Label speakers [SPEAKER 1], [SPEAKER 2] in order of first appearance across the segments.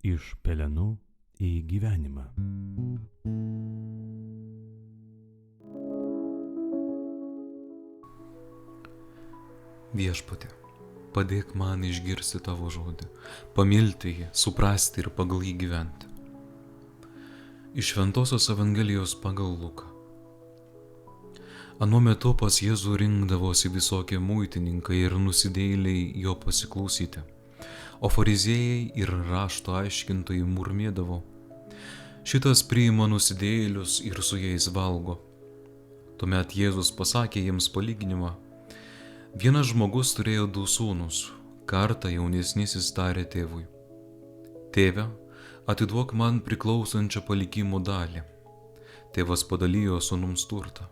[SPEAKER 1] Iš pelenų į gyvenimą.
[SPEAKER 2] Viešpatie, padėk man išgirsti tavo žodį, pamilti jį, suprasti ir pagal jį gyventi. Iš Šventosios Evangelijos pagal Luką. Anuo metu pas Jėzų rinkdavosi visokie muitininkai ir nusidėjėliai jo pasiklausyti, o fariziejai ir rašto aiškintojai murmėdavo: šitas priima nusidėjėlius ir su jais valgo. Tuomet Jėzus pasakė jiems palyginimą. Vienas žmogus turėjo 2 sūnus. Kartą jaunesnysis tarė tėvui: tėve, atiduok man priklausančią palikimo dalį. Tėvas padalijo sūnums turtą.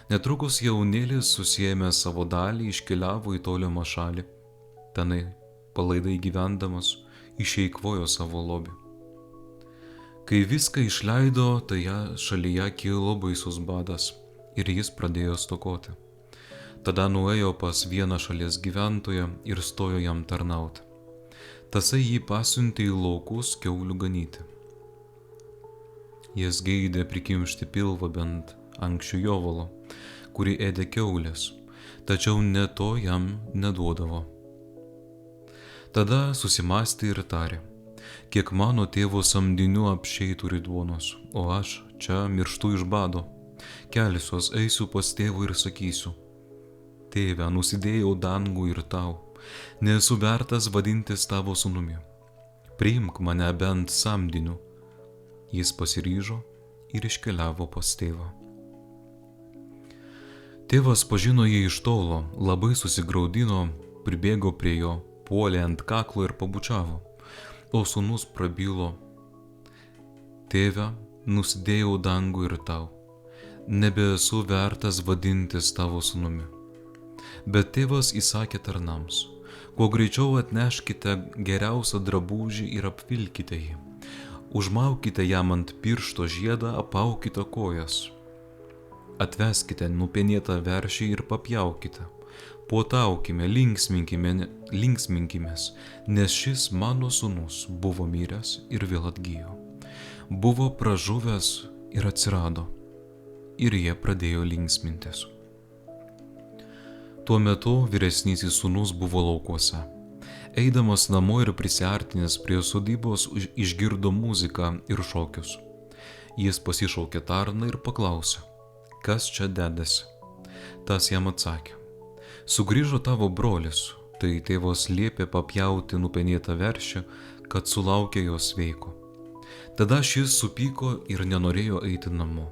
[SPEAKER 2] Netrukus jaunėlis susiėmė savo dalį, iškeliavo į tolimą šalį. Tenai, palaidai gyvendamas, išeikvojo savo lobį. Kai viską išleido, tai šalyje kilo baisus badas ir jis pradėjo stokoti. Tada nuėjo pas vieną šalies gyventoją ir stojo jam tarnauti. Tasai jį pasiuntė į laukus kiaulių ganyti. Jis geidė prikimšti pilvą bent ankščių jovalo, kurį ėdė kiaulės, tačiau ne to jam neduodavo. Tada susimastė ir tarė: kiek mano tėvo samdinių apsčiai turi duonos, o aš čia mirštu iš bado. Kelsiuos, eisiu pas tėvą ir sakysiu: tėve, nusidėjau dangų ir tau, nesu vertas vadintis tavo sūnumi. Priimk mane bent samdiniu. Jis pasiryžo ir iškeliavo pas tėvą. Tėvas pažino jį iš tolo, labai susigraudino, pribėgo prie jo, puolė ant kaklo ir pabučiavo. O sūnus prabilo: tėve, nusidėjau dangų ir tau, nebesu vertas vadintis tavo sūnumi. Bet tėvas įsakė tarnams: kuo greičiau atneškite geriausią drabužį ir apvilkite jį. Užmaukite jam ant piršto žiedą, apaukite kojas. Atveskite nupenėtą veršį ir papjaukite. Puotaukime, linksminkimės, nes šis mano sūnus buvo miręs ir vėl atgijo. Buvo pražuvęs ir atsirado. Ir jie pradėjo linksmintis. Tuo metu vyresnysis sūnus buvo laukuose. Eidamas namo ir prisiartinęs prie sodybos išgirdo muziką ir šokius. Jis pasišaukė tarną ir paklausė: kas čia dedasi? Tas jam atsakė: sugrįžo tavo brolis, tai tėvas liepė papjauti nupenėtą veršį, kad sulaukė jo sveiko. Tada šis supyko ir nenorėjo eiti namo.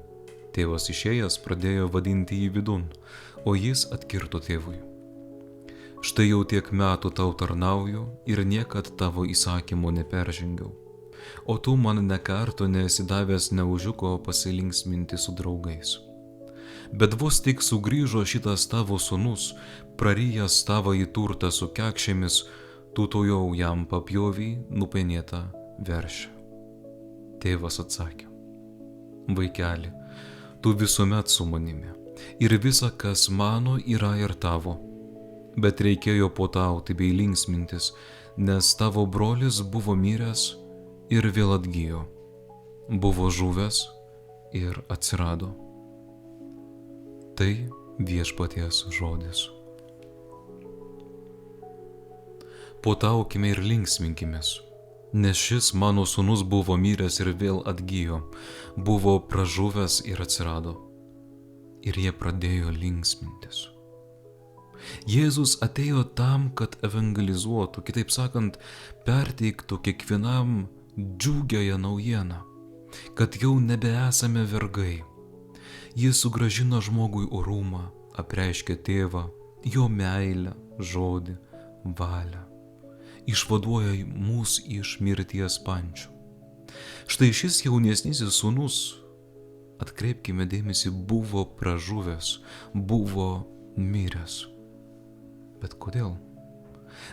[SPEAKER 2] Tėvas išėjęs pradėjo vadinti jį vidun, o jis atkirto tėvui: štai jau tiek metų tau tarnauju ir niekad tavo įsakymo neperžengiau, o tu man ne karto nesi davęs neužiuko pasilinksminti su draugais. Bet vos tik sugrįžo šitas tavo sūnus, prarijęs tavąjį turtą su kekšėmis, tu tuojau jam papjovei nupenėtą veršį. Tėvas atsakė: vaikeli, tu visuomet su manimi, ir visa, kas mano, yra ir tavo. Bet reikėjo puotauti bei linksmintis, nes tavo brolis buvo miręs ir vėl atgijo, buvo žuvęs ir atsirado. Tai viešpaties žodis. Puotaukime ir linksminkimės, nes šis mano sūnus buvo miręs ir vėl atgijo, buvo pražuvęs ir atsirado. Ir jie pradėjo linksmintis. Jėzus atėjo tam, kad evangelizuotų, kitaip sakant, perteiktų kiekvienam džiugiąją naujieną, kad jau nebesame vergai. Jis sugrąžino žmogui orumą, apreiškė tėvą, jo meilę, žodį, valią. Išvaduoja mus iš mirties pančių. Štai šis jaunesnysis sūnus, atkreipkime dėmesį, buvo pražuvęs, buvo miręs. Bet kodėl?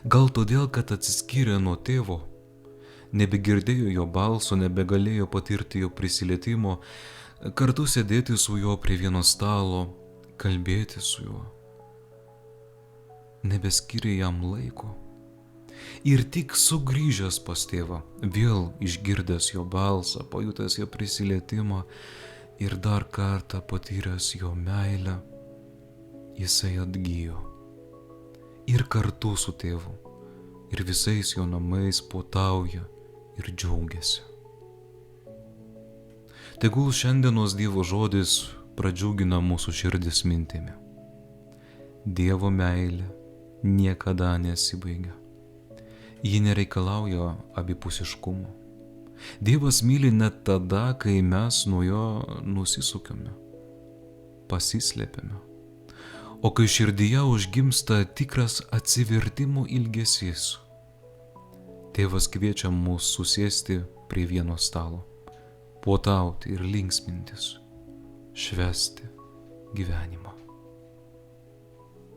[SPEAKER 2] Gal todėl, kad atsiskyrė nuo tėvo, nebegirdėjo jo balso, nebegalėjo patirti jo prisilietimo, kartu sėdėti su juo prie vieno stalo, kalbėti su juo. Nebeskyrė jam laiko. Ir tik sugrįžęs pas tėvą, vėl išgirdęs jo balsą, pajutęs jo prisilietimą ir dar kartą patyręs jo meilę, jisai atgijo. Ir kartu su tėvu, ir visais jo namais puotauja ir džiaugiasi. Tegul šiandienos Dievo žodis pradžiugina mūsų širdis mintimi. Dievo meilė niekada nesibaigia. Ji nereikalauja abipusiškumo. Dievas myli net tada, kai mes nuo jo nusisukame, pasislėpiame. O kai širdyje užgimsta tikras atsivertimo ilgesys, tėvas kviečia mus susėsti prie vieno stalo, puotauti ir linksmintis, švęsti gyvenimą.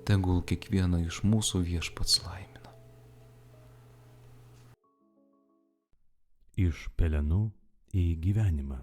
[SPEAKER 2] Tegul kiekvieną iš mūsų Viešpats laimina.
[SPEAKER 1] Iš pelenų į gyvenimą.